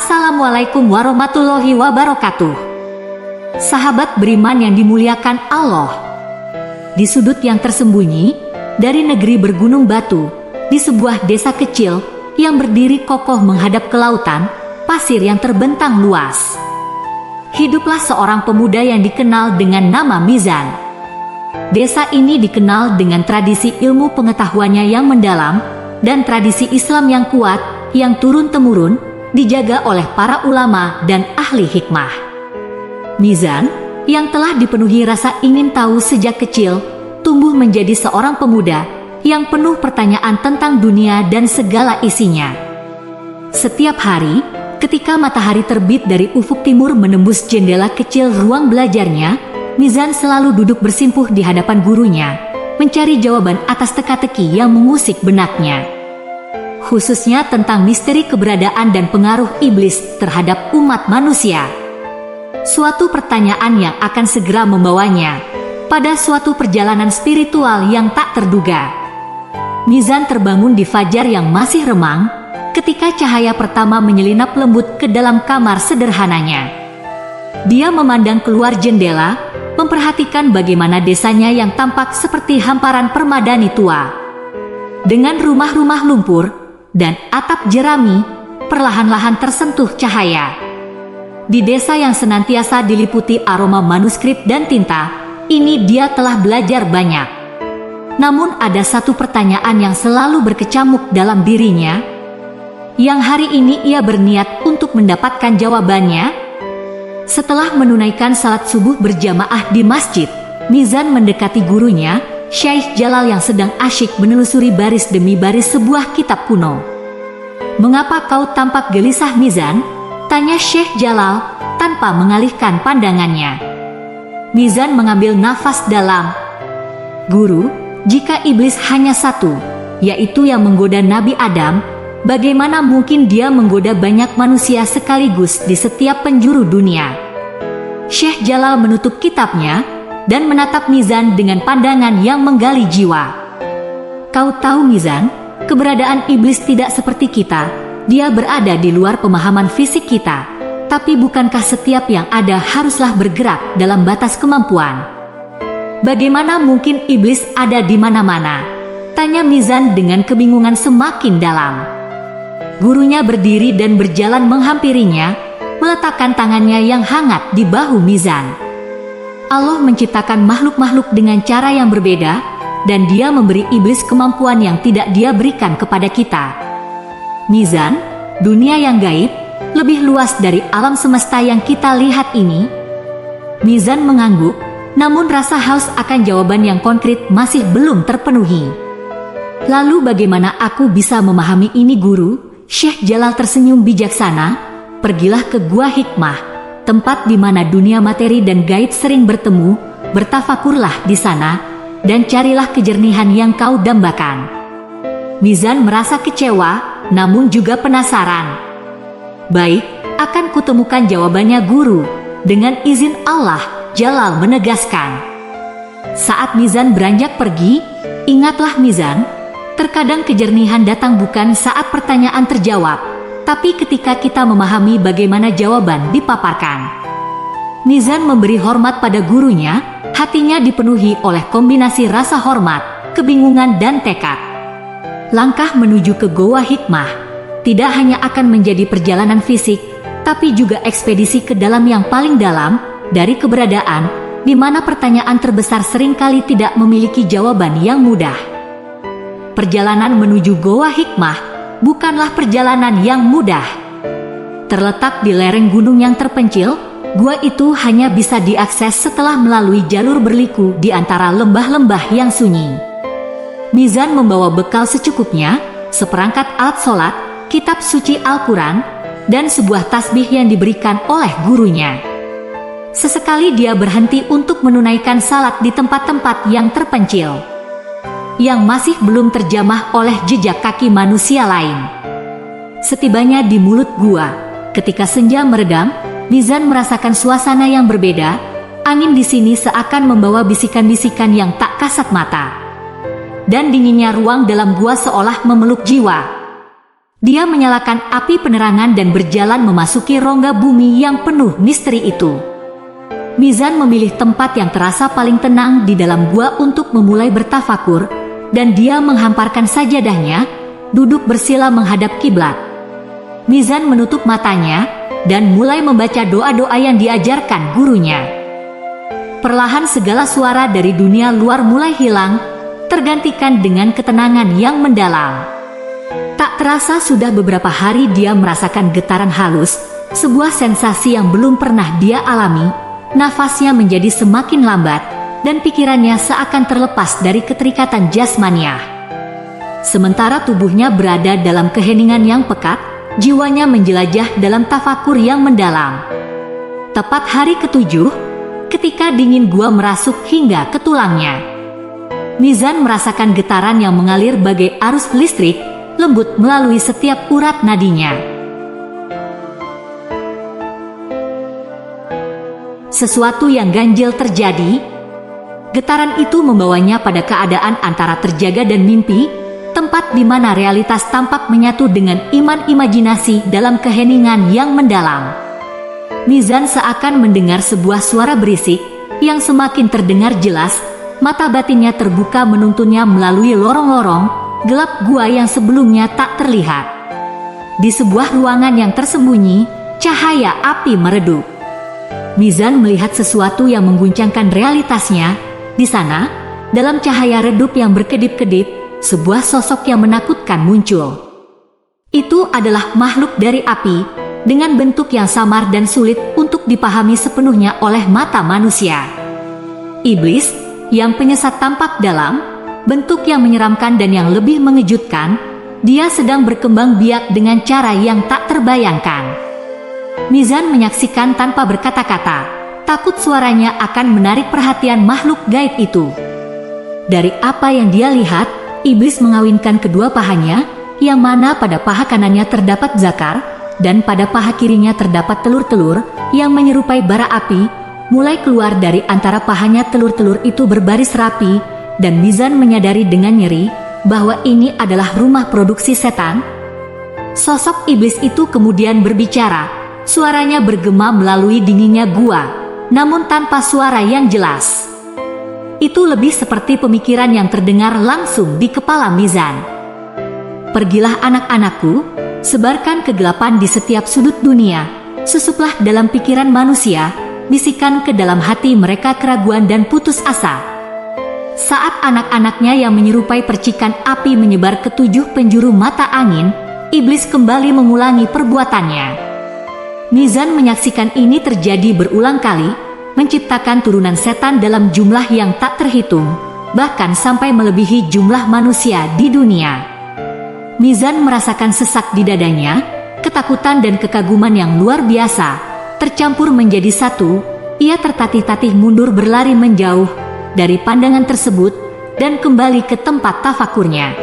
Assalamualaikum warahmatullahi wabarakatuh. Sahabat beriman yang dimuliakan Allah. Di sudut yang tersembunyi, dari negeri bergunung batu, di sebuah desa kecil yang berdiri kokoh menghadap ke lautan, pasir yang terbentang luas. Hiduplah seorang pemuda yang dikenal dengan nama Mizan. Desa ini dikenal dengan tradisi ilmu pengetahuannya yang mendalam dan tradisi Islam yang kuat yang turun-temurun dijaga oleh para ulama dan ahli hikmah. Mizan, yang telah dipenuhi rasa ingin tahu sejak kecil, tumbuh menjadi seorang pemuda yang penuh pertanyaan tentang dunia dan segala isinya. Setiap hari, ketika matahari terbit dari ufuk timur menembus jendela kecil ruang belajarnya, Mizan selalu duduk bersimpuh di hadapan gurunya, mencari jawaban atas teka-teki yang mengusik benaknya. Khususnya tentang misteri keberadaan dan pengaruh iblis terhadap umat manusia. Suatu pertanyaan yang akan segera membawanya pada suatu perjalanan spiritual yang tak terduga. Mizan terbangun di fajar yang masih remang, ketika cahaya pertama menyelinap lembut ke dalam kamar sederhananya. Dia memandang keluar jendela, memperhatikan bagaimana desanya yang tampak seperti hamparan permadani tua. Dengan rumah-rumah lumpur dan atap jerami, perlahan-lahan tersentuh cahaya. Di desa yang senantiasa diliputi aroma manuskrip dan tinta, ini dia telah belajar banyak. Namun ada satu pertanyaan yang selalu berkecamuk dalam dirinya, yang hari ini ia berniat untuk mendapatkan jawabannya. Setelah menunaikan salat subuh berjamaah di masjid, Mizan mendekati gurunya, Syekh Jalal yang sedang asyik menelusuri baris demi baris sebuah kitab kuno. "Mengapa kau tampak gelisah, Mizan?" tanya Syekh Jalal tanpa mengalihkan pandangannya. Mizan mengambil nafas dalam. "Guru, jika iblis hanya satu, yaitu yang menggoda Nabi Adam, bagaimana mungkin dia menggoda banyak manusia sekaligus di setiap penjuru dunia?" Syekh Jalal menutup kitabnya dan menatap Mizan dengan pandangan yang menggali jiwa. "Kau tahu, Mizan, keberadaan iblis tidak seperti kita. Dia berada di luar pemahaman fisik kita. Tapi bukankah setiap yang ada haruslah bergerak dalam batas kemampuan? Bagaimana mungkin iblis ada di mana-mana?" tanya Mizan dengan kebingungan semakin dalam. Gurunya berdiri dan berjalan menghampirinya, meletakkan tangannya yang hangat di bahu Mizan. Allah menciptakan makhluk-makhluk dengan cara yang berbeda, dan Dia memberi iblis kemampuan yang tidak Dia berikan kepada kita. Mizan, dunia yang gaib lebih luas dari alam semesta yang kita lihat ini. Mizan mengangguk, namun rasa haus akan jawaban yang konkret masih belum terpenuhi. "Lalu bagaimana aku bisa memahami ini, Guru?" Syekh Jalal tersenyum bijaksana. "Pergilah ke Gua Hikmah, tempat di mana dunia materi dan gaib sering bertemu, bertafakurlah di sana, dan carilah kejernihan yang kau dambakan." Mizan merasa kecewa, namun juga penasaran. "Baik, akan kutemukan jawabannya, Guru. Dengan izin Allah," Jalal menegaskan. Saat Mizan beranjak pergi, ingatlah Mizan, terkadang kejernihan datang bukan saat pertanyaan terjawab, tapi ketika kita memahami bagaimana jawaban dipaparkan. Mizan memberi hormat pada gurunya, hatinya dipenuhi oleh kombinasi rasa hormat, kebingungan dan tekad. Langkah menuju ke Goa Hikmah tidak hanya akan menjadi perjalanan fisik, tapi juga ekspedisi ke dalam yang paling dalam dari keberadaan, di mana pertanyaan terbesar seringkali tidak memiliki jawaban yang mudah. Perjalanan menuju Goa Hikmah bukanlah perjalanan yang mudah. Terletak di lereng gunung yang terpencil, gua itu hanya bisa diakses setelah melalui jalur berliku di antara lembah-lembah yang sunyi. Mizan membawa bekal secukupnya, seperangkat alat sholat, kitab suci Al-Quran, dan sebuah tasbih yang diberikan oleh gurunya. Sesekali dia berhenti untuk menunaikan salat di tempat-tempat yang terpencil, yang masih belum terjamah oleh jejak kaki manusia lain. Setibanya di mulut gua, ketika senja meredam, Mizan merasakan suasana yang berbeda. Angin di sini seakan membawa bisikan-bisikan yang tak kasat mata, dan dinginnya ruang dalam gua seolah memeluk jiwa. Dia menyalakan api penerangan dan berjalan memasuki rongga bumi yang penuh misteri itu. Mizan memilih tempat yang terasa paling tenang di dalam gua untuk memulai bertafakur, dan dia menghamparkan sajadahnya, duduk bersila menghadap kiblat. Mizan menutup matanya dan mulai membaca doa-doa yang diajarkan gurunya. Perlahan segala suara dari dunia luar mulai hilang, tergantikan dengan ketenangan yang mendalam. Tak terasa sudah beberapa hari dia merasakan getaran halus, sebuah sensasi yang belum pernah dia alami. Nafasnya menjadi semakin lambat, dan pikirannya seakan terlepas dari keterikatan jasmaniah. Sementara tubuhnya berada dalam keheningan yang pekat, jiwanya menjelajah dalam tafakur yang mendalam. Tepat hari ketujuh, ketika dingin gua merasuk hingga ke tulangnya, Mizan merasakan getaran yang mengalir bagai arus listrik, lembut melalui setiap urat nadinya. Sesuatu yang ganjil terjadi. Getaran itu membawanya pada keadaan antara terjaga dan mimpi, tempat di mana realitas tampak menyatu dengan iman imajinasi dalam keheningan yang mendalam. Mizan seakan mendengar sebuah suara berisik yang semakin terdengar jelas. Mata batinnya terbuka menuntunnya melalui lorong-lorong gelap gua yang sebelumnya tak terlihat. Di sebuah ruangan yang tersembunyi, cahaya api meredup. Mizan melihat sesuatu yang mengguncangkan realitasnya. Di sana, dalam cahaya redup yang berkedip-kedip, sebuah sosok yang menakutkan muncul. Itu adalah makhluk dari api, dengan bentuk yang samar dan sulit untuk dipahami sepenuhnya oleh mata manusia. Iblis, yang penyesat tampak dalam, bentuk yang menyeramkan dan yang lebih mengejutkan, dia sedang berkembang biak dengan cara yang tak terbayangkan. Mizan menyaksikan tanpa berkata-kata, takut suaranya akan menarik perhatian makhluk gaib itu. Dari apa yang dia lihat, iblis mengawinkan kedua pahanya, yang mana pada paha kanannya terdapat zakar, dan pada paha kirinya terdapat telur-telur, yang menyerupai bara api, mulai keluar dari antara pahanya telur-telur itu berbaris rapi, dan Mizan menyadari dengan nyeri bahwa ini adalah rumah produksi setan. Sosok iblis itu kemudian berbicara, suaranya bergema melalui dinginnya gua, namun tanpa suara yang jelas. Itu lebih seperti pemikiran yang terdengar langsung di kepala Mizan. Pergilah anak-anakku, sebarkan kegelapan di setiap sudut dunia, susuplah dalam pikiran manusia, bisikan ke dalam hati mereka keraguan dan putus asa. Saat anak-anaknya yang menyerupai percikan api menyebar ke 7 penjuru mata angin, iblis kembali mengulangi perbuatannya. Mizan menyaksikan ini terjadi berulang kali, menciptakan turunan setan dalam jumlah yang tak terhitung, bahkan sampai melebihi jumlah manusia di dunia. Mizan merasakan sesak di dadanya, ketakutan dan kekaguman yang luar biasa, tercampur menjadi satu. Ia tertatih-tatih mundur berlari menjauh dari pandangan tersebut, dan kembali ke tempat tafakurnya.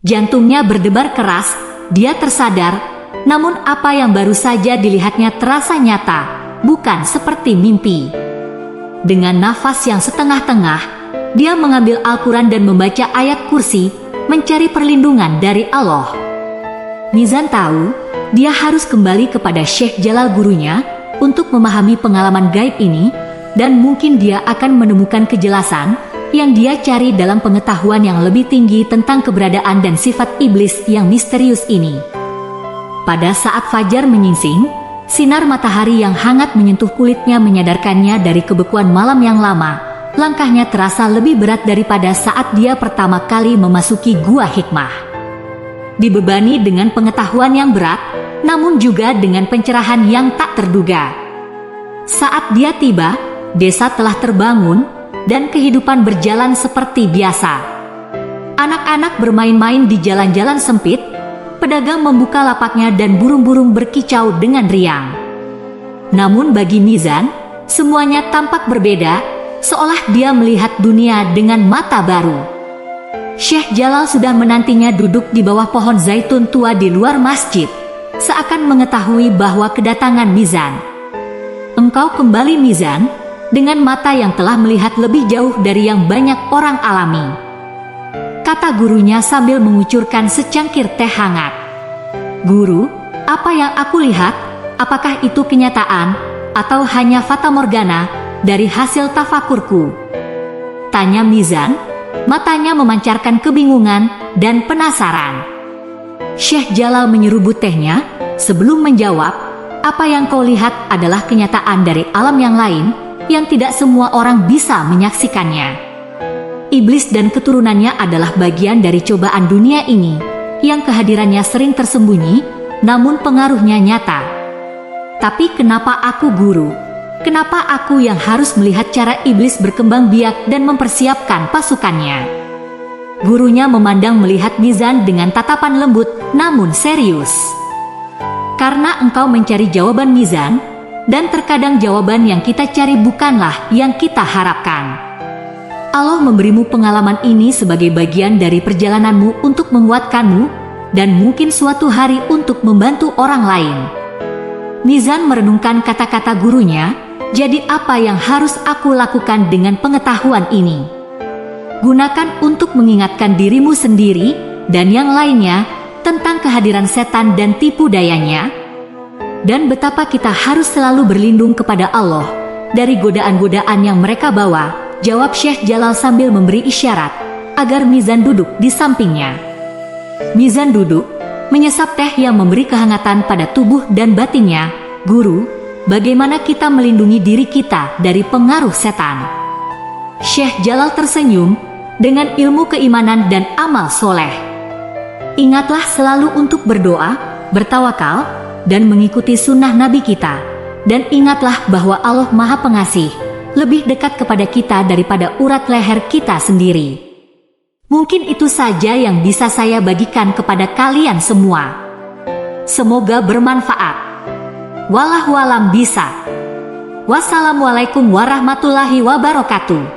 Jantungnya berdebar keras, dia tersadar, namun apa yang baru saja dilihatnya terasa nyata, bukan seperti mimpi. Dengan nafas yang setengah-tengah, dia mengambil Al-Quran dan membaca ayat kursi, mencari perlindungan dari Allah. Mizan tahu, dia harus kembali kepada Syekh Jalal gurunya, untuk memahami pengalaman gaib ini, dan mungkin dia akan menemukan kejelasan yang dia cari dalam pengetahuan yang lebih tinggi tentang keberadaan dan sifat iblis yang misterius ini. Pada saat fajar menyingsing, sinar matahari yang hangat menyentuh kulitnya menyadarkannya dari kebekuan malam yang lama. Langkahnya terasa lebih berat daripada saat dia pertama kali memasuki gua hikmah. Dibebani dengan pengetahuan yang berat, namun juga dengan pencerahan yang tak terduga. Saat dia tiba, desa telah terbangun, dan kehidupan berjalan seperti biasa. Anak-anak bermain-main di jalan-jalan sempit, pedagang membuka lapaknya dan burung-burung berkicau dengan riang. Namun bagi Mizan, semuanya tampak berbeda, seolah dia melihat dunia dengan mata baru. Syekh Jalal sudah menantinya duduk di bawah pohon zaitun tua di luar masjid, seakan mengetahui bahwa kedatangan Mizan. "Engkau kembali, Mizan?" dengan mata yang telah melihat lebih jauh dari yang banyak orang alami, kata gurunya sambil mengucurkan secangkir teh hangat. "Guru, apa yang aku lihat, apakah itu kenyataan atau hanya fata morgana dari hasil tafakurku?" tanya Mizan, matanya memancarkan kebingungan dan penasaran. Syekh Jalal menyeruput tehnya sebelum menjawab, "Apa yang kau lihat adalah kenyataan dari alam yang lain yang tidak semua orang bisa menyaksikannya. Iblis dan keturunannya adalah bagian dari cobaan dunia ini yang kehadirannya sering tersembunyi, namun pengaruhnya nyata. Tapi kenapa aku guru? Kenapa aku yang harus melihat cara iblis berkembang biak dan mempersiapkan pasukannya?" Gurunya memandang melihat Mizan dengan tatapan lembut namun serius. "Karena engkau mencari jawaban Mizan, dan terkadang jawaban yang kita cari bukanlah yang kita harapkan. Allah memberimu pengalaman ini sebagai bagian dari perjalananmu untuk menguatkanmu, dan mungkin suatu hari untuk membantu orang lain." Mizan merenungkan kata-kata gurunya, "Jadi apa yang harus aku lakukan dengan pengetahuan ini?" Gunakan untuk mengingatkan dirimu sendiri dan yang lainnya tentang kehadiran setan dan tipu dayanya, dan betapa kita harus selalu berlindung kepada Allah dari godaan-godaan yang mereka bawa, jawab Syekh Jalal sambil memberi isyarat agar Mizan duduk di sampingnya. Mizan duduk, menyesap teh yang memberi kehangatan pada tubuh dan batinnya. "Guru, bagaimana kita melindungi diri kita dari pengaruh setan?" Syekh Jalal tersenyum, "Dengan ilmu keimanan dan amal soleh. Ingatlah selalu untuk berdoa, bertawakal, dan mengikuti sunnah Nabi kita. Dan ingatlah bahwa Allah Maha Pengasih, lebih dekat kepada kita daripada urat leher kita sendiri." Mungkin itu saja yang bisa saya bagikan kepada kalian semua. Semoga bermanfaat. Wallahu a'lam bishawab. Wassalamualaikum warahmatullahi wabarakatuh.